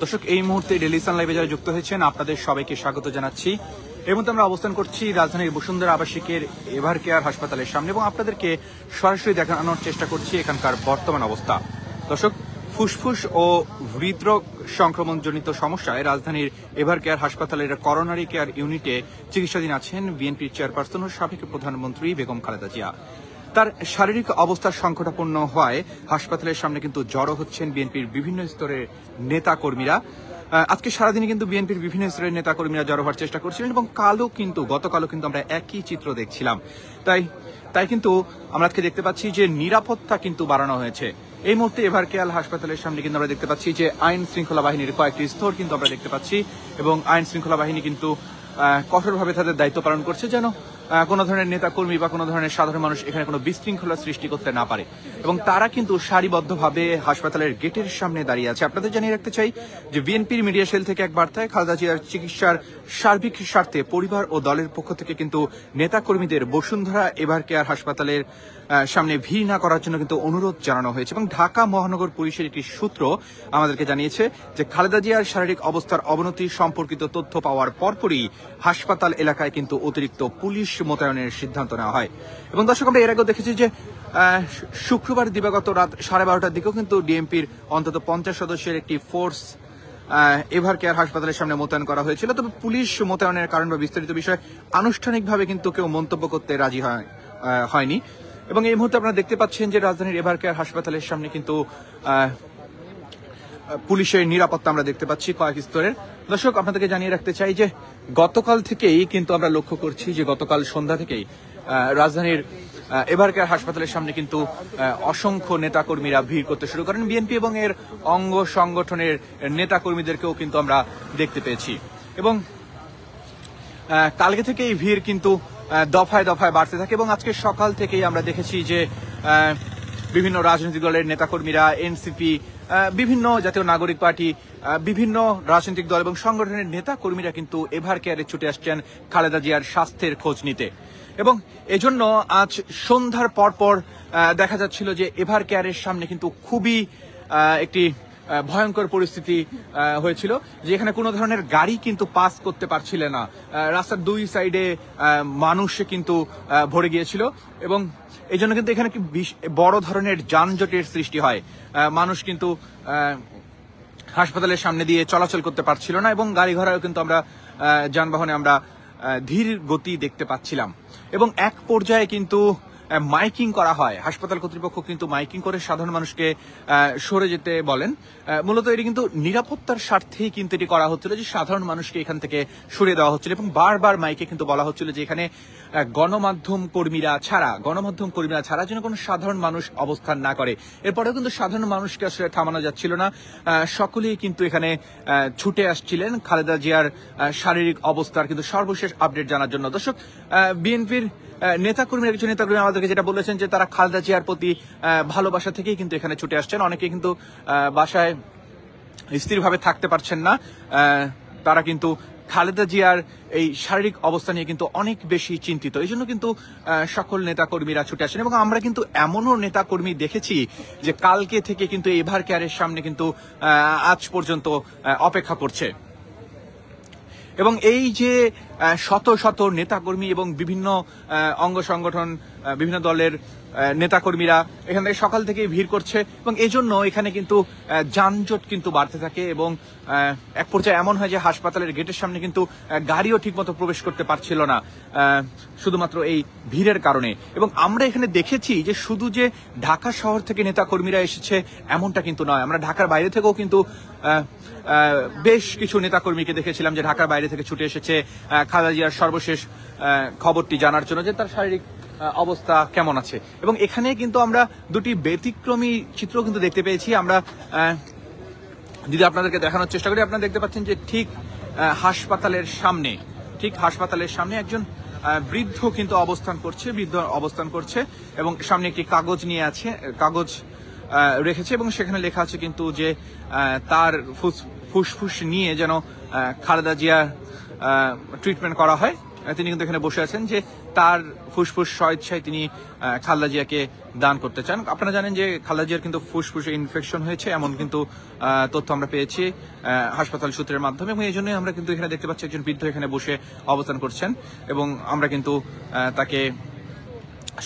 দর্শক, এই মুহূর্তে ডেইলি সান লাইভে যারা যুক্ত হয়েছেন আপনাদের সবাইকে স্বাগত জানাচ্ছি। এই মুহূর্তে আমরা অবস্থান করছি রাজধানীর বসুন্ধরা আবাসিকের এভার কেয়ার হাসপাতালের সামনে এবং আপনাদেরকে সরাসরি দেখানোর চেষ্টা করছি এখানকার বর্তমান অবস্থা। দর্শক, ফুসফুস ও হৃদরোগ সংক্রমণজনিত সমস্যায় রাজধানীর এভার কেয়ার হাসপাতালের করোনারি কেয়ার ইউনিটে চিকিৎসাধীন আছেন বিএনপির চেয়ারপারসন ও সাবেক প্রধানমন্ত্রী বেগম খালেদা জিয়া। তার শারীরিক অবস্থা সংকটাপন্ন হওয়ায় হাসপাতালের সামনে কিন্তু জড়ো হচ্ছেন বিএনপির বিভিন্ন স্তরের নেতা কর্মীরা। আজকে সারাদিনে কিন্তু বিএনপির বিভিন্ন স্তরের নেতা কর্মীরা জড়ো হওয়ার চেষ্টা করছিলেন এবং গতকালও কিন্তু আমরা একই চিত্র দেখছিলাম। তাই কিন্তু আমরা আজকে দেখতে পাচ্ছি যে নিরাপত্তা কিন্তু বাড়ানো হয়েছে। এই মুহূর্তে এভার কেয়ার হাসপাতালের সামনে কিন্তু আমরা দেখতে পাচ্ছি যে আইন শৃঙ্খলা বাহিনীর কয়েকটি স্তর কিন্তু আমরা দেখতে পাচ্ছি এবং আইন শৃঙ্খলা বাহিনী কিন্তু কঠোরভাবে তাদের দায়িত্ব পালন করছে যেন কোনো ধরনের নেতা কর্মী বা কোনো ধরনের সাধারণ মানুষ এখানে কোনো বিশৃঙ্খলা সৃষ্টি করতে না পারে এবং তারা কিন্তু সারিবদ্ধভাবে হাসপাতালের গেটের সামনে দাঁড়িয়ে আছে। আপনাদের জানিয়ে রাখতে চাই যে বিএনপির মিডিয়া সেল থেকে এক বার্তায় খালেদা জিয়ার চিকিৎসার সার্বিক স্বার্থে পরিবার ও দলের পক্ষ থেকে কিন্তু নেতা কর্মীদের বসুন্ধরা এভার কেয়ার হাসপাতালের সামনে ভিড় না করার জন্য কিন্তু অনুরোধ জানানো হয়েছে এবং ঢাকা মহানগর পুলিশের একটি সূত্র আমাদেরকে জানিয়েছে যে খালেদা জিয়ার শারীরিক অবস্থার অবনতি সম্পর্কিত তথ্য পাওয়ার পরপরই হাসপাতাল এলাকায় কিন্তু অতিরিক্ত পুলিশ মোতায়েনের সিদ্ধান্ত নেওয়া হয়। এবং দর্শক, আমরা এর আগেও দেখেছি যে শুক্রবার দিবাগত রাত 12:30টার দিকেও কিন্তু ডিএমপির অন্তত 50 সদস্যের একটি ফোর্স এভার কেয়ার হাসপাতালের সামনে মোতায়েন করা হয়েছিল। তবে পুলিশ মোতায়েনের কারণ বা বিস্তারিত বিষয়ে আনুষ্ঠানিকভাবে কিন্তু কেউ মন্তব্য করতে রাজি হয়নি। এবং এই মুহূর্তে আপনারা দেখতে পাচ্ছেন যে রাজধানীর এভার কেয়ার হাসপাতালের সামনে কিন্তু পুলিশের নিরাপত্তা আমরা দেখতে পাচ্ছি কয়েক স্তরের। দর্শক, আপনাদেরকে জানিয়ে রাখতে চাই যে গতকাল থেকেই কিন্তু আমরা লক্ষ্য করছি যে গতকাল সন্ধ্যা থেকেই রাজধানীর এভার কেয়ার হাসপাতালের সামনে কিন্তু অসংখ্য নেতাকর্মীরা ভিড় করতে শুরু করেন। বিএনপি এবং এর অঙ্গ সংগঠনের নেতাকর্মীদেরকেও কিন্তু আমরা দেখতে পেয়েছি এবং কালকে থেকে এই ভিড় কিন্তু দফায় দফায় বাড়তে থাকে এবং আজকে সকাল থেকেই আমরা দেখেছি যে বিভিন্ন রাজনৈতিক দলের নেতাকর্মীরা, এনসিপি, বিভিন্ন জাতীয় নাগরিক পার্টি, বিভিন্ন রাজনৈতিক দল এবং সংগঠনের নেতা কর্মীরা কিন্তু এভার কেয়ারে ছুটে আসছেন খালেদা জিয়ার স্বাস্থ্যের খোঁজ নিতে। এবং এজন্য আজ সন্ধ্যার পরপর দেখা যাচ্ছিল যে এভার কেয়ারের সামনে কিন্তু খুবই একটি ভয়ঙ্কর পরিস্থিতি হয়েছিল, যে এখানে কোনো ধরনের গাড়ি কিন্তু পাস করতে পারছিল না। রাস্তার দুই সাইডে মানুষ কিন্তু ভরে গিয়েছিল এবং এই জন্য কিন্তু এখানে বড় ধরনের যানজটের সৃষ্টি হয়। মানুষ কিন্তু হাসপাতালের সামনে দিয়ে চলাচল করতে পারছিল না এবং গাড়ি ঘোড়াও কিন্তু আমরা যানবাহনে আমরা ধীর গতি দেখতে পাচ্ছিলাম এবং এক পর্যায়ে কিন্তু মাইকিং করা হয়। হাসপাতাল কর্তৃপক্ষ কিন্তু মাইকিং করে সাধারণ মানুষকে সরে যেতে বলেন। মূলত এটি কিন্তু নিরাপত্তার স্বার্থেই কিন্তু এটি করা হচ্ছিল যে সাধারণ মানুষকে এখান থেকে সরিয়ে দেওয়া হচ্ছিল এবং বারবার মাইকে কিন্তু বলা হচ্ছিল যে এখানে গণমাধ্যম কর্মীরা ছাড়া যেন কোনো সাধারণ মানুষ অবস্থান না করে। এরপরেও কিন্তু সাধারণ মানুষকে আসলে থামানো যাচ্ছিল না। সকলেই কিন্তু এখানে ছুটে আসছিলেন খালেদা জিয়ার শারীরিক অবস্থার কিন্তু সর্বশেষ আপডেট জানার জন্য। দর্শক, বিএনপির নেতাকর্মীরা, কিছু নেতাকর্মী আমাদেরকে যেটা বলেছেন যে তারা খালেদা জিয়ার প্রতি ভালোবাসা থেকেই কিন্তু এখানে ছুটে আসছেন। অনেকে কিন্তু বাসায় স্থিরভাবে থাকতে পারছেন না, তারা কিন্তু খালেদা জিয়ার এই শারীরিক অবস্থা নিয়ে কিন্তু অনেক বেশি চিন্তিত। এই জন্য কিন্তু সকল নেতাকর্মীরা ছুটে আসেন এবং আমরা কিন্তু এমনও নেতাকর্মী দেখেছি যে কালকে থেকে কিন্তু এভার কেয়ারের সামনে কিন্তু আজ পর্যন্ত অপেক্ষা করছে। এবং এই যে শত শত নেতাকর্মী এবং বিভিন্ন অঙ্গ সংগঠন, বিভিন্ন দলের নেতাকর্মীরা এখান থেকে সকাল থেকে ভিড় করছে এবং এই জন্য এখানে কিন্তু যানজট কিন্তু বাড়তে থাকে এবং এক পর্যায়ে এমন হয় যে হাসপাতালের গেটের সামনে কিন্তু গাড়িও ঠিকমতো প্রবেশ করতে পারছিল না শুধুমাত্র এই ভিড়ের কারণে। এবং আমরা এখানে দেখেছি যে শুধু যে ঢাকা শহর থেকে নেতাকর্মীরা এসেছে এমনটা কিন্তু নয়, আমরা ঢাকার বাইরে থেকেও কিন্তু বেশ কিছু নেতাকর্মীকে দেখেছিলাম যে ঢাকার বাইরে থেকে ছুটে এসেছে খালেদা জিয়ার সর্বশেষ খবরটি জানার জন্য যে তার শারীরিক অবস্থা কেমন আছে। এবং এখানে কিন্তু আমরা দুটি ব্যতিক্রমী চিত্র কিন্তু দেখতে পেয়েছি। আমরা যদি আপনাদেরকে দেখানোর চেষ্টা করি, আপনারা দেখতে পাচ্ছেন যে ঠিক হাসপাতালের সামনে একজন বৃদ্ধ কিন্তু অবস্থান করছে এবং সামনে একটি কাগজ রেখেছে এবং সেখানে লেখা আছে কিন্তু যে তার ফুসফুস নিয়ে যেন খালেদা জিয়া ট্রিটমেন্ট করা হয়। তিনি কিন্তু এখানে বসে আছেন যে তার ফুসফুস স্বেচ্ছায় তিনি খালেদা জিয়াকে দান করতে চান। আপনারা জানেন যে খালেদা জিয়ার কিন্তু ফুসফুসে ইনফেকশন হয়েছে, এমন কিন্তু তথ্য আমরা পেয়েছি হাসপাতাল সূত্রের মাধ্যমে, এবং এই জন্যই আমরা কিন্তু এখানে দেখতে পাচ্ছি একজন বৃদ্ধ এখানে বসে অবস্থান করছেন, এবং আমরা কিন্তু তাকে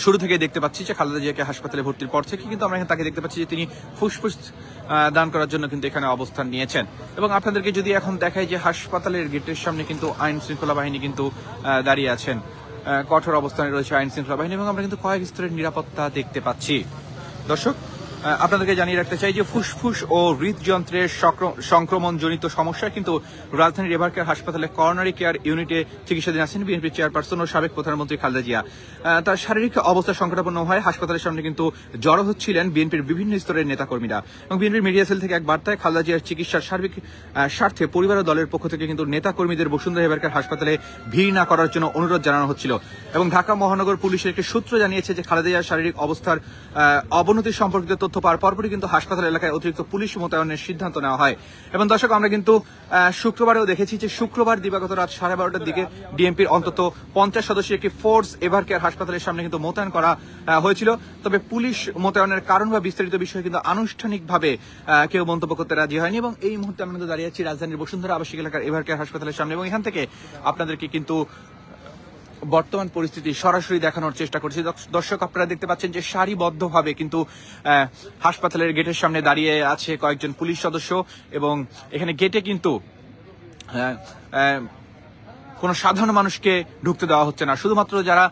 শুরু থেকে দেখতে পাচ্ছি যে খালেদা জিয়াকে হাসপাতালে ভর্তির পর থেকে কিন্তু আমরা তাকে দেখতে পাচ্ছি যে তিনি ফুসফুস দান করার জন্য কিন্তু এখানে অবস্থান নিয়েছেন। এবং আপনাদেরকে যদি এখন দেখাই যে হাসপাতালের গেটের সামনে কিন্তু আইন শৃঙ্খলা বাহিনী কিন্তু দাঁড়িয়ে আছেন, কঠোর অবস্থানে রয়েছে আইন শৃঙ্খলা বাহিনী, এবং আমরা কিন্তু কয়েক স্তরের নিরাপত্তা দেখতে পাচ্ছি। দর্শক, আপনাদেরকে জানিয়ে রাখতে চাই যে ফুসফুস ও হৃদযন্ত্রের সংক্রমণজনিত সমস্যায় কিন্তু রাজধানীর এভারকেয়ার হাসপাতালে করোনারি কেয়ার ইউনিটে চিকিৎসাধীন আছেন বিএনপির চেয়ারপারসন ও সাবেক প্রধানমন্ত্রী খালেদা জিয়া। তার শারীরিক অবস্থা সংকটাপন্ন হয় হাসপাতালের সামনে কিন্তু জড়ো হচ্ছিলেন বিএনপির বিভিন্ন স্তরের নেতাকর্মীরা, এবং বিএনপির মিডিয়া সেল থেকে এক বার্তায় খালেদা জিয়ার চিকিৎসার সার্বিক স্বার্থে পরিবার ও দলের পক্ষ থেকে কিন্তু নেতাকর্মীদের বসুন্ধরা এভারকেয়ার হাসপাতালে ভিড় না করার জন্য অনুরোধ জানানো হচ্ছিল। এবং ঢাকা মহানগর পুলিশের একটি সূত্র জানিয়েছে যে খালেদা জিয়ার শারীরিক অবস্থার অবনতি সম্পর্কিত তথ্য পাওয়ার পরপরই কিন্তু হাসপাতাল এলাকায় অতিরিক্ত পুলিশ মোতায়েনের সিদ্ধান্ত নেওয়া হয়। এবং দর্শক, আমরা কিন্তু শুক্রবারেও দেখেছি যে শুক্রবার দিবাগত রাত 12:30টার দিকে ডিএমপির অন্তত 50 সদস্যের একটি ফোর্স এভারকেয়ার হাসপাতালের সামনে কিন্তু মোতায়েন করা হয়েছিল। তবে পুলিশ মোতায়েনের কারণ বা বিস্তারিত বিষয়ে কিন্তু আনুষ্ঠানিকভাবে কেউ মন্তব্য করতে রাজি হয়নি। এবং এই মুহূর্তে আমরা কিন্তু দাঁড়িয়ে আছি রাজধানীর বসুন্ধরা আবাসিক এলাকার এভারকেয়ার হাসপাতালের সামনে, এবং এখান থেকে আপনাদেরকে কিন্তু বর্তমান পরিস্থিতি সরাসরি দেখানোর চেষ্টা করছি। দর্শক, আপনারা দেখতে পাচ্ছেন যে সারিবদ্ধভাবে কিন্তু হাসপাতালের গেটের সামনে দাঁড়িয়ে আছে কয়েকজন পুলিশ সদস্য, এবং এখানে গেটে কিন্তু কোনো সাধারণ মানুষকে ঢুকতে দেওয়া হচ্ছে না, শুধুমাত্র যারা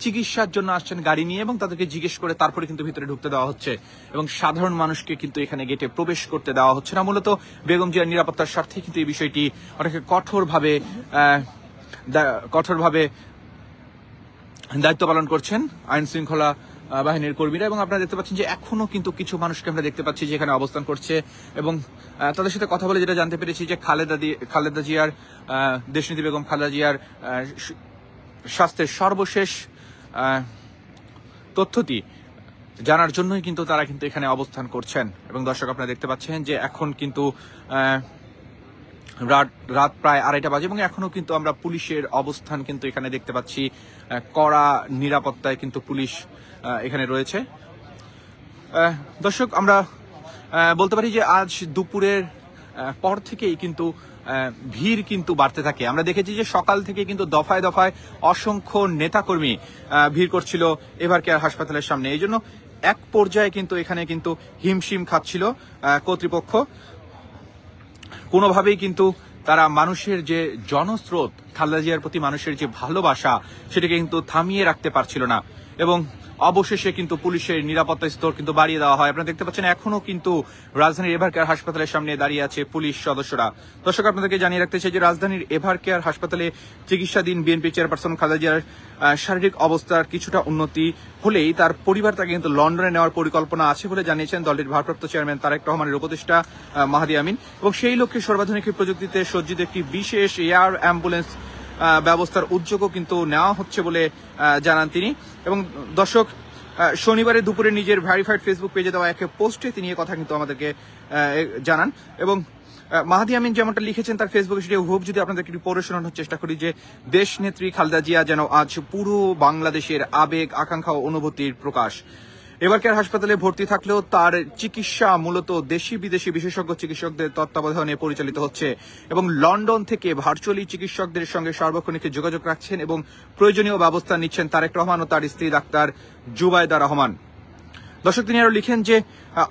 চিকিৎসার জন্য আসছেন গাড়ি নিয়ে এবং তাদেরকে জিজ্ঞেস করে তারপরে কিন্তু ভিতরে ঢুকতে দেওয়া হচ্ছে, এবং সাধারণ মানুষকে কিন্তু এখানে গেটে প্রবেশ করতে দেওয়া হচ্ছে না। মূলত বেগম জিয়ার নিরাপত্তার স্বার্থে কিন্তু এই বিষয়টি অনেক কঠোরভাবে দায়িত্ব পালন করছেন আইন শৃঙ্খলা বাহিনীর কর্মীরা। এবং আপনারা দেখতে পাচ্ছেন যে এখনো কিন্তু কিছু মানুষকে আমরা দেখতে পাচ্ছি যে এখানে অবস্থান করছে, এবং তাদের সাথে কথা বলে যেটা জানতে পেরেছি যে খালেদা জিয়ার দেশনীতি বেগম খালেদা জিয়ার স্বাস্থ্যের সর্বশেষ তথ্যটি জানার জন্যই কিন্তু তারা কিন্তু এখানে অবস্থান করছেন। এবং দর্শক, আপনারা দেখতে পাচ্ছেন যে এখন কিন্তু রাত প্রায় 2:30 বাজে, এবং এখনো কিন্তু আমরা পুলিশের অবস্থান কিন্তু এখানে দেখতে পাচ্ছি, কড়া নিরাপত্তায় কিন্তু পুলিশ এখানে রয়েছে। দর্শক, আমরা বলতে পারি যে আজ দুপুরের পর থেকেই কিন্তু ভিড় কিন্তু বাড়তে থাকে। আমরা দেখেছি যে সকাল থেকে কিন্তু দফায় দফায় অসংখ্য নেতাকর্মী ভিড় করছিল এভারকেয়ার হাসপাতালের সামনে। এই জন্য এক পর্যায়ে কিন্তু এখানে কিন্তু হিমশিম খাচ্ছিল কর্তৃপক্ষ, কোনোভাবেই কিন্তু তারা মানুষের যে জনস্রোত, খালেদা জিয়ার প্রতি মানুষের যে ভালোবাসা, সেটাকে কিন্তু থামিয়ে রাখতে পারছিল না, এবং অবশেষে কিন্তু পুলিশের নিরাপত্তা স্তর কিন্তু বাড়িয়ে দেওয়া হয়। আপনারা দেখতে পাচ্ছেন এখনো কিন্তু রাজধানীর এভারকেয়ার হাসপাতালের সামনে দাঁড়িয়ে আছে পুলিশ সদস্যরা। দর্শক, আপনাদেরকে জানিয়ে রাখতে চাই যে রাজধানীর এভারকেয়ার হাসপাতালে চিকিৎসাধীন বিএনপি চেয়ারপারসন খালেদা জিয়ার শারীরিক অবস্থার কিছুটা উন্নতি হলেই তার পরিবার তাকে কিন্তু লন্ডনে নেওয়ার পরিকল্পনা আছে বলে জানিয়েছেন দলটির ভারপ্রাপ্ত চেয়ারম্যান তারেক রহমানের উপদেষ্টা মাহাদি আমিন। এবং সেই লক্ষ্যে সর্বাধুনিক প্রযুক্তিতে সজ্জিত একটি বিশেষ এয়ার অ্যাম্বুলেন্স ব্যবস্থার উদ্যোগও কিন্তু নেওয়া হচ্ছে বলে জানান তিনি। এবং দর্শক, শনিবারে দুপুরে নিজের ভেরিফাইড ফেসবুক পেজে দেওয়া এক পোস্টে তিনি এই কথা কিন্তু আমাদেরকে জানান। এবং মাহাদি আমিন যেমনটা লিখেছেন তার ফেসবুকে, সেটি হুব যদি আপনাদেরকে একটু পড়ে শোনানোর চেষ্টা করি, যে দেশ নেত্রী খালেদা জিয়া যেন আজ পুরো বাংলাদেশের আবেগ, আকাঙ্ক্ষা ও অনুভূতির প্রকাশ। এভারকেয়ার হাসপাতালে ভর্তি থাকলেও তার চিকিৎসা মূলত দেশি বিদেশি বিশেষজ্ঞ চিকিৎসকদের তত্ত্বাবধানে পরিচালিত হচ্ছে, এবং লন্ডন থেকে ভার্চুয়ালি চিকিৎসকদের সঙ্গে সার্বক্ষণিক যোগাযোগ রাখছেন এবং প্রয়োজনীয় ব্যবস্থা নিচ্ছেন তারেক রহমান ও তার স্ত্রী ডাক্তার জুবাইদা রহমান। দর্শক, তিনি আরো লিখেন যে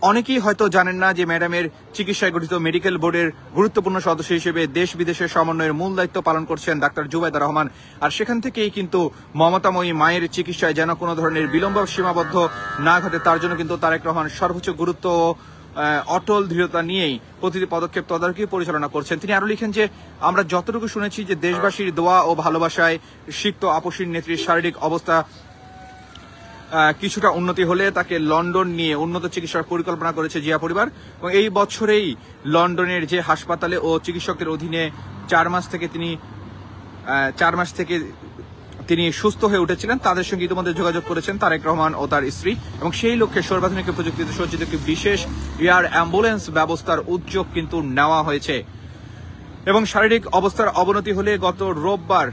অনেকেই হয়তো জানেন না যে ম্যাডামের চিকিৎসায় গঠিত মেডিকেল বোর্ডের গুরুত্বপূর্ণ সদস্য হিসেবে দেশ বিদেশের সমন্বয়ের মূল দায়িত্ব পালন করছেন ডাক্তার জুবাইদা রহমান। আর সেখান থেকেই কিন্তু মমতাময়ী মায়ের চিকিৎসায় যেন কোনো ধরনের বিলম্ব সীমাবদ্ধ না ঘটে, তার জন্য কিন্তু তারেক রহমান সর্বোচ্চ গুরুত্ব ও অটল দৃঢ়তা নিয়েই প্রতিটি পদক্ষেপ তদারকি পরিচালনা করছেন। তিনি আরো লিখেন যে আমরা যতটুকু শুনেছি যে দেশবাসীর দোয়া ও ভালোবাসায় সিক্ত আপসীর নেত্রীর শারীরিক অবস্থা কিছুটা উন্নতি হলে তাকে লন্ডন নিয়ে উন্নত চিকিৎসার পরিকল্পনা করেছে জিয়া পরিবার। এবং এই বছরেই লন্ডনের যে হাসপাতালে ও চিকিৎসকদের অধীনে 4 মাস থেকে তিনি সুস্থ হয়ে উঠেছিলেন, তাদের সঙ্গে ইতিমধ্যে যোগাযোগ করেছেন তারেক রহমান ও তার স্ত্রী। এবং সেই লক্ষ্যে সর্বাধুনিক প্রযুক্তিতে সজ্জিত একটি বিশেষ এয়ার অ্যাম্বুলেন্স ব্যবস্থার উদ্যোগ কিন্তু নেওয়া হয়েছে। এবং শারীরিক অবস্থার অবনতি হলে গত রোববার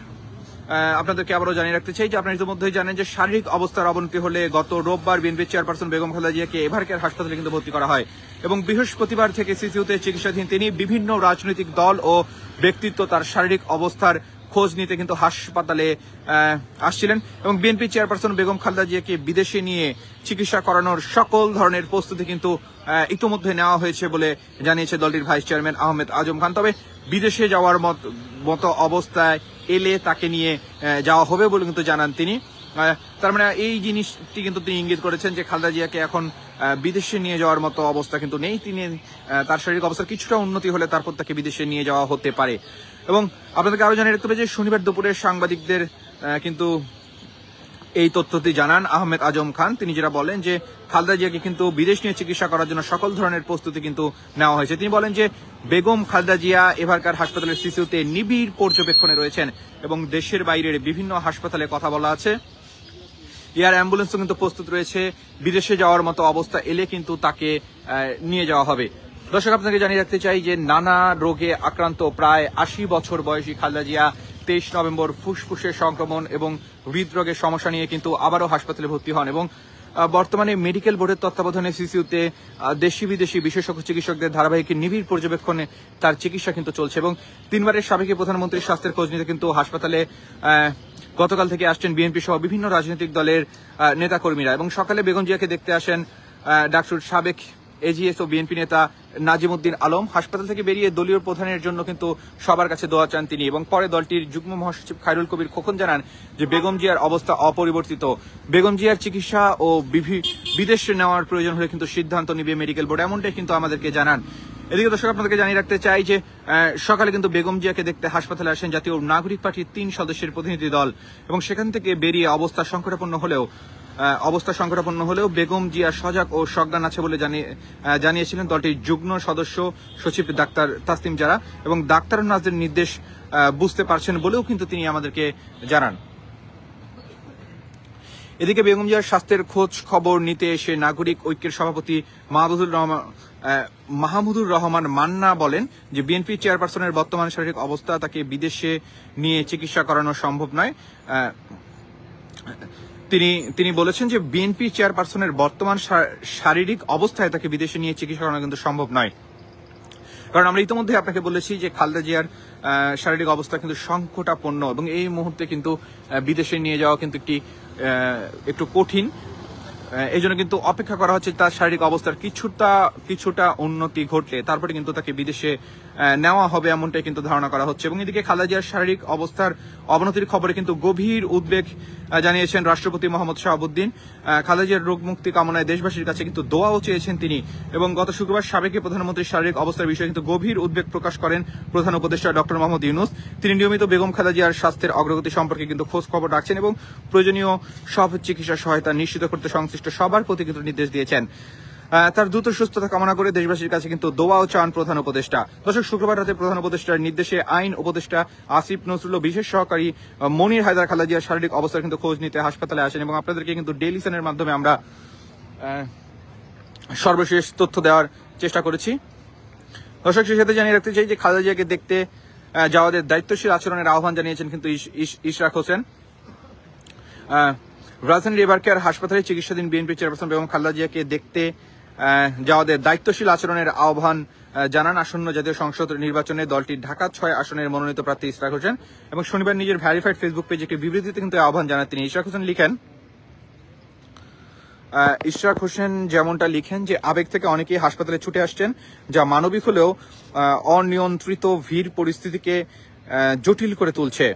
আপনাদেরকে আবারও জানিয়ে রাখতে চাই যে আপনারা ইতিমধ্যেই জানেন যে শারীরিক অবস্থার অবনতি হলে গত রোববার বিএনপি চেয়ারপারসন বেগম খালেদা জিয়াকে এভারকেয়ার হাসপাতালে কিন্তু ভর্তি করা হয় এবং বৃহস্পতিবার থেকে সিসিউতে চিকিৎসাধীন তিনি। বিভিন্ন রাজনৈতিক দল ও ব্যক্তিত্ব তার শারীরিক অবস্থার খোঁজ নিতে কিন্তু হাসপাতালে আসছিলেন এবং বিএনপি চেয়ারপারসন বেগম খালেদা জিয়াকে বিদেশে নিয়ে চিকিৎসা করানোর সকল ধরনের প্রস্তুতি কিন্তু ইতিমধ্যে নেওয়া হয়েছে বলে জানিয়েছে দলটির ভাইস চেয়ারম্যান আহমেদ আজম খান। তবে বিদেশে যাওয়ার মতো অবস্থায় এলে তাকে নিয়ে যাওয়া হবে বলে কিন্তু জানান তিনি। তার মানে এই জিনিসটি কিন্তু তিনি ইঙ্গিত করেছেন যে খালেদা জিয়াকে এখন বিদেশে নিয়ে যাওয়ার মতো অবস্থা কিন্তু নেই। তিনি তার শারীরিক অবস্থার কিছুটা উন্নতি হলে তারপর তাকে বিদেশে নিয়ে যাওয়া হতে পারে। এবং আপনাদেরকে আরো জানিয়ে রাখতে হবে যে শনিবার দুপুরে সাংবাদিকদের কিন্তু এই তথ্যটি জানান আহমেদ আজম খান। তিনি যেটা বলেন যে খালেদা জিয়াকে কিন্তু বিদেশ নিয়ে চিকিৎসা করার জন্য সকল ধরনের প্রস্তুতি কিন্তু নেওয়া হয়েছে। তিনি বলেন যে বেগম খালেদা জিয়া এভারকার হাসপাতালের সিসিউতে নিবিড় পর্যবেক্ষণে রয়েছেন এবং দেশের বাইরের বিভিন্ন হাসপাতালে কথা বলা আছে। এয়ার অ্যাম্বুলেন্সও কিন্তু প্রস্তুত রয়েছে। বিদেশে যাওয়ার মতো অবস্থা এলে কিন্তু তাকে নিয়ে যাওয়া হবে। দর্শক, আপনাকে জানিয়ে রাখতে চাই যে নানা রোগে আক্রান্ত প্রায় ৮০ বছর বয়সী খালেদা জিয়া ২৩ নভেম্বর ফুসফুসের সংক্রমণ এবং হৃদরোগের সমস্যা নিয়ে কিন্তু আবারও হাসপাতালে ভর্তি হন এবং বর্তমানে মেডিকেল বোর্ডের তত্ত্বাবধানে সিসিউতে দেশি বিদেশি বিশেষজ্ঞ চিকিৎসকদের ধারাবাহিক নিবিড় পর্যবেক্ষণে তার চিকিৎসা কিন্তু চলছে এবং ৩ বারের সাবেক প্রধানমন্ত্রীর স্বাস্থ্যের খোঁজ নিতে কিন্তু হাসপাতালে গতকাল থেকে আসছেন বিএনপি সহ বিভিন্ন রাজনৈতিক দলের নেতাকর্মীরা এবং সকালে বেগম জিয়াকে দেখতে আসেন ডাকসুর সাবেক এজিএস ও বিএনপি নেতা নাজিমউদ্দিন আলম। হাসপাতাল থেকে বেরিয়ে দলীয় প্রধানের জন্য কিন্তু সবার কাছে দোয়া চান তিনি এবং পরে দলটির যুগ্ম মহাসচিব খায়রুল কবির খোকন জানান যে বেগম জিয়ার অবস্থা অপরিবর্তিত। বেগম জিয়ার চিকিৎসা ও বিদেশে নেওয়ার প্রয়োজন হলে কিন্তু সিদ্ধান্ত নিবে মেডিকেল বোর্ড, এমনটাই কিন্তু আমাদেরকে জানান। এদিকে দর্শক, আপনাদেরকে জানিয়ে রাখতে চাই যে সকালে কিন্তু বেগম জিয়াকে দেখতে হাসপাতালে আসেন জাতীয় নাগরিক পার্টির ৩ সদস্যের প্রতিনিধি দল এবং সেখান থেকে বেরিয়ে অবস্থা সংকটাপন্ন হলেও বেগম জিয়া সজাগ ও সজ্ঞান আছে বলে জানিয়েছিলেন দলটির যুগ্ম সদস্য সচিব ডাক্তার তাসলিম জারা এবং ডাক্তার নার্সদের নির্দেশ বুঝতে পারছেন বলেও কিন্তু তিনি আমাদেরকে জানান। এদিকে বেগম জিয়ার স্বাস্থ্যের খোঁজ খবর নিতে এসে নাগরিক ঐক্যের সভাপতি মাহমুদুর রহমান মান্না বলেন যে বিএনপি চেয়ারপারসনের বর্তমান শারীরিক অবস্থা তাকে বিদেশে নিয়ে চিকিৎসা করানো সম্ভব নয়। তিনি বলেছেন যে বিএনপি চেয়ারপারসনের বর্তমান শারীরিক অবস্থায় তাকে বিদেশে নিয়ে চিকিৎসা করানো কিন্তু সম্ভব নয়, কারণ আমরা ইতিমধ্যে আপনাকে বলেছি যে খালেদা জিয়ার শারীরিক অবস্থা কিন্তু সংকটাপন্ন এবং এই মুহূর্তে কিন্তু বিদেশে নিয়ে যাওয়া কিন্তু একটু কঠিন। এই জন্য কিন্তু অপেক্ষা করা হচ্ছে তার শারীরিক অবস্থার কিছুটা উন্নতি ঘটলে তারপরে কিন্তু তাকে বিদেশে নেওয়া হবে, এমনটাই কিন্তু ধারণা করা হচ্ছে। এবং এদিকে খালেদা জিয়ার শারীরিক অবস্থার অবনতির খবরে কিন্তু গভীর উদ্বেগ জানিয়েছেন রাষ্ট্রপতি মোহাম্মদ শাহাবুদ্দিন। খালেদা জিয়ার রোগ মুক্তি কামনায় দেশবাসীর কাছে কিন্তু দোয়াও চেয়েছেন তিনি এবং গত শুক্রবার সাবেক প্রধানমন্ত্রীর শারীরিক অবস্থার বিষয়ে কিন্তু গভীর উদ্বেগ প্রকাশ করেন প্রধান উপদেষ্টা ডক্টর মোহাম্মদ ইউনূস। তিনি নিয়মিত বেগম খালেদা জিয়ার স্বাস্থ্যের অগ্রগতি সম্পর্কে কিন্তু খোঁজ খবর রাখছেন এবং প্রয়োজনীয় সব চিকিৎসা সহায়তা নিশ্চিত করতে সংশ্লিষ্ট সবার প্রতি কিন্তু নির্দেশ দিয়েছেন। তার দ্রুত সুস্থতা কামনা করে দেশবাসীর কাছে কিন্তু দোয়াও চান প্রধান উপদেষ্টা। দর্শক, শুক্রবার রাতে প্রধান উপদেষ্টার নির্দেশে আইন উপদেষ্টা আসিফ নজরুল ও বিশেষ সহকারী মনির হায়দার খালেদা জিয়ার শারীরিক অবস্থার কিন্তু খোঁজ নিতে হাসপাতালে আসেন এবং আপনাদেরকে কিন্তু ডেইলি সানের মাধ্যমে আমরা সর্বশেষ তথ্য দেওয়ার চেষ্টা করেছি। দর্শক, সেই সাথে জানিয়ে রাখতে চাই যে খালেদা জিয়াকে দেখতে যাওয়াদের দায়িত্বশীল আচরণের আহ্বান জানিয়েছেন কিন্তু ইশরাক হোসেন। রাজধানীর এভারকেয়ার হাসপাতালে চিকিৎসাধীন বিএনপি চেয়ারপারসন বেগম খালেদা জিয়াকে দেখতে যাওয়াদের দায়িত্বশীল আচরণের আহ্বান জানান আসন্ন জাতীয় সংসদ নির্বাচনে দলটির ঢাকা ৬ আসনের মনোনীত প্রার্থী ইশরাক হোসেন এবং শনিবার নিজের ভ্যারিফাইড ফেসবুক পেজে একটি বিবৃতিতে কিন্তু আহ্বান জানান তিনি। ইশরাক হোসেন যেমনটা লিখেন যে আবেগ থেকে অনেকেই হাসপাতালে ছুটে আসছেন, যা মানবিক হলেও অনিয়ন্ত্রিত ভিড় পরিস্থিতিকে জটিল করে তুলছে।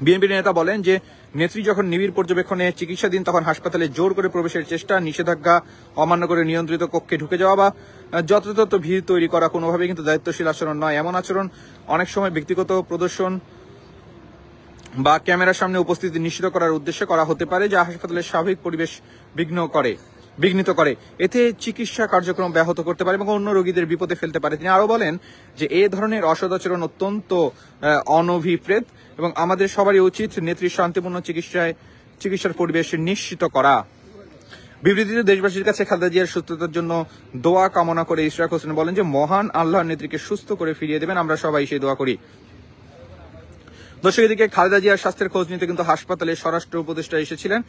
বিএনপির নেতা বলেন যে নেত্রী যখন নিবিড় পর্যবেক্ষণে চিকিৎসাধীন তখন হাসপাতালে জোর করে প্রবেশের চেষ্টা, নিষেধাজ্ঞা অমান্য করে নিয়ন্ত্রিত কক্ষে ঢুকে যাওয়া বা যথাযথ ভিড় তৈরি করা কোনোভাবেই কিন্তু দায়িত্বশীল আচরণ নয়। এমন আচরণ অনেক সময় ব্যক্তিগত প্রদর্শন বা ক্যামেরার সামনে উপস্থিতি নিশ্চিত করার উদ্দেশ্যে করা হতে পারে, যা হাসপাতালের স্বাভাবিক পরিবেশ বিঘ্নিত করে, এতে চিকিৎসা কার্যক্রম ব্যাহত করতে পারে এবং অন্য রোগীদের বিপদে ফেলতে পারে। তিনি আরো বলেন যে এ ধরনের অসদাচরণ অত্যন্ত অনভিপ্রেত এবং আমাদের সবারই উচিত নেত্রীর শান্তিপূর্ণ চিকিৎসার পরিবেশ নিশ্চিত করা। বিবৃতিতে দেশবাসীর কাছে খালেদা জিয়ার সুস্থতার জন্য দোয়া কামনা করে ইশরাক হোসেন বলেন যে মহান আল্লাহর নেত্রীকে সুস্থ করে ফিরিয়ে দেবেন, আমরা সবাই সেই দোয়া করি। দর্শক, এদিকে খালেদা জিয়ার স্বাস্থ্যের খোঁজ নিতে কিন্তু হাসপাতালে স্বরাষ্ট্র উপদেষ্টা এসেছিলেন।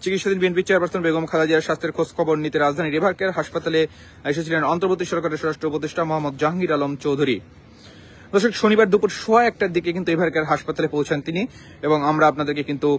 চিকিৎসাধীন বিএনপি চেয়ারপারসন বেগম খালেদা জিয়ার স্বাস্থ্যের খোঁজ খবর নিতে রাজধানীর এভার কেয়ার হাসপাতালে এসেছিলেন অন্তর্বর্তী সরকারের স্বরাষ্ট্র উপদেষ্টা মোহাম্মদ জাহাঙ্গীর আলম চৌধুরী। দর্শক, শনিবার দুপুর 1:15টার দিকে কিন্তু এভার কেয়ার হাসপাতালে পৌঁছান তিনি এবং আমরা আপনাদেরকে কিন্তু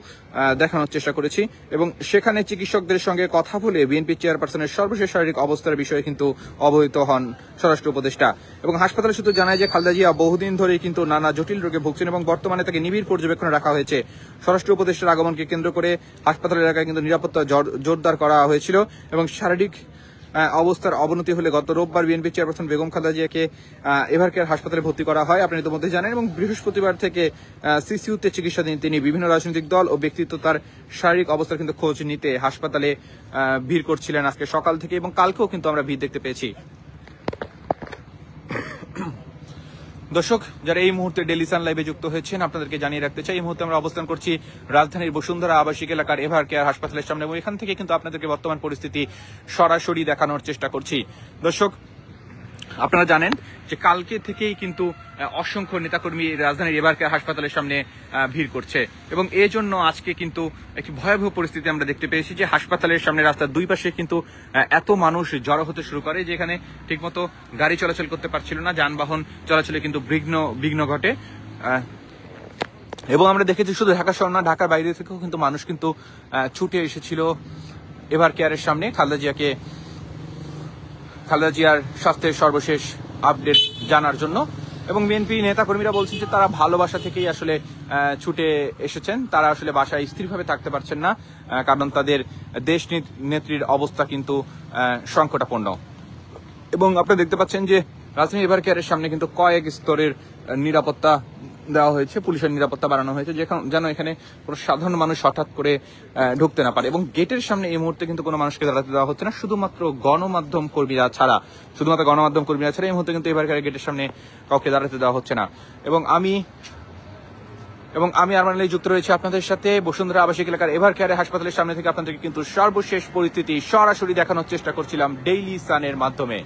দেখানোর চেষ্টা করেছি এবং সেখানে চিকিৎসকদের সঙ্গে কথা বলে বিএনপি চেয়ারপারসনের সর্বশেষ শারীরিক অবস্থার বিষয়ে কিন্তু অবহিত হন স্বরাষ্ট্র উপদেষ্টা। এবং হাসপাতালের সূত্র জানায় যে খালেদা জিয়া বহুদিন ধরেই কিন্তু নানা জটিল রোগে ভুগছেন এবং বর্তমানে তাকে নিবিড় পর্যবেক্ষণে রাখা হয়েছে। স্বরাষ্ট্র উপদেষ্টার আগমনকে কেন্দ্র করে হাসপাতাল এলাকায় কিন্তু নিরাপত্তা জোরদার করা হয়েছিল এবং শারীরিক অবস্থার অবনতি হলে গত রোববার বিএনপি চেয়ারপারসন বেগম খালেদা জিয়াকে এভার কেয়ার হাসপাতালে ভর্তি করা হয়, আপনারা ইতিমধ্যে জানেন। এবং বৃহস্পতিবার থেকে সিসিইউতে চিকিৎসাধীন তিনি। বিভিন্ন রাজনৈতিক দল ও ব্যক্তিত্ব তার শারীরিক অবস্থার কিন্তু খোঁজ নিতে হাসপাতালে ভিড় করছিলেন আজকে সকাল থেকে এবং কালকেও কিন্তু আমরা ভিড় দেখতে পেয়েছি। দর্শক, যারা এই মুহূর্তে ডেইলি সান লাইভে যুক্ত হয়েছেন, আপনাদেরকে জানিয়ে রাখতে চাই এই মুহূর্তে আমরা অবস্থান করছি রাজধানীর বসুন্ধরা আবাসিক এলাকার এভার কেয়ার হাসপাতালের সামনে এবং এখান থেকে কিন্তু আপনাদেরকে বর্তমান পরিস্থিতি সরাসরি দেখানোর চেষ্টা করছি। দর্শক, আপনারা জানেন যে কালকে থেকেই কিন্তু অসংখ্য নেতাকর্মী রাজধানীর এভার কেয়ার হাসপাতালের সামনে ভিড় করছে এবং এই জন্য আজকে কিন্তু একটি ভয়াবহ পরিস্থিতি আমরা দেখতে পেয়েছি যে হাসপাতালের সামনে রাস্তার দুই পাশে কিন্তু এত মানুষ জড়ো হতে শুরু করে যে এখানে ঠিকমতো গাড়ি চলাচল করতে পারছিল না, যানবাহন চলাচলে কিন্তু বিঘ্ন ঘটে। এবং আমরা দেখেছি শুধু ঢাকা শহর না, ঢাকার বাইরে থেকেও কিন্তু মানুষ কিন্তু ছুটে এসেছিল এভার কেয়ারের সামনে খালেদা জিয়ার স্বাস্থ্যের সর্বশেষ আপডেট জানার জন্য। এবং বিএনপি নেতাকর্মীরা বলছেন যে তারা ভালোবাসা থেকেই আসলে ছুটে এসেছেন, তারা আসলে বাসায় স্থিরভাবে থাকতে পারছেন না, কারণ তাদের দেশ নেত্রীর অবস্থা কিন্তু সংকটাপন্ন। এবং আপনারা দেখতে পাচ্ছেন যে রাজধানী এভার কেয়ারের সামনে কিন্তু কয়েক স্তরের নিরাপত্তা দেওয়া হয়েছে, পুলিশের নিরাপত্তা বাড়ানো হয়েছে যেন এখানে কোনো সাধারণ মানুষ হঠাৎ করে ঢুকতে না পারে। এবং গেটের সামনে এই মুহূর্তে কিন্তু কোনো মানুষকে দাঁড়াতে দেওয়া হচ্ছে না, শুধুমাত্র গণমাধ্যম কর্মীরা ছাড়া এই মুহূর্তে কিন্তু এভার কেয়ারের গেটের সামনে কাউকে দাঁড়াতে দেওয়া হচ্ছে না। এবং আমি আরমান আলী যুক্ত রয়েছে আপনাদের সাথে বসুন্ধরা আবাসিক এলাকার এভার কেয়ার হাসপাতালের সামনে থেকে আপনাদেরকে কিন্তু সর্বশেষ পরিস্থিতি সরাসরি দেখানোর চেষ্টা করছিলাম ডেইলি সানের মাধ্যমে।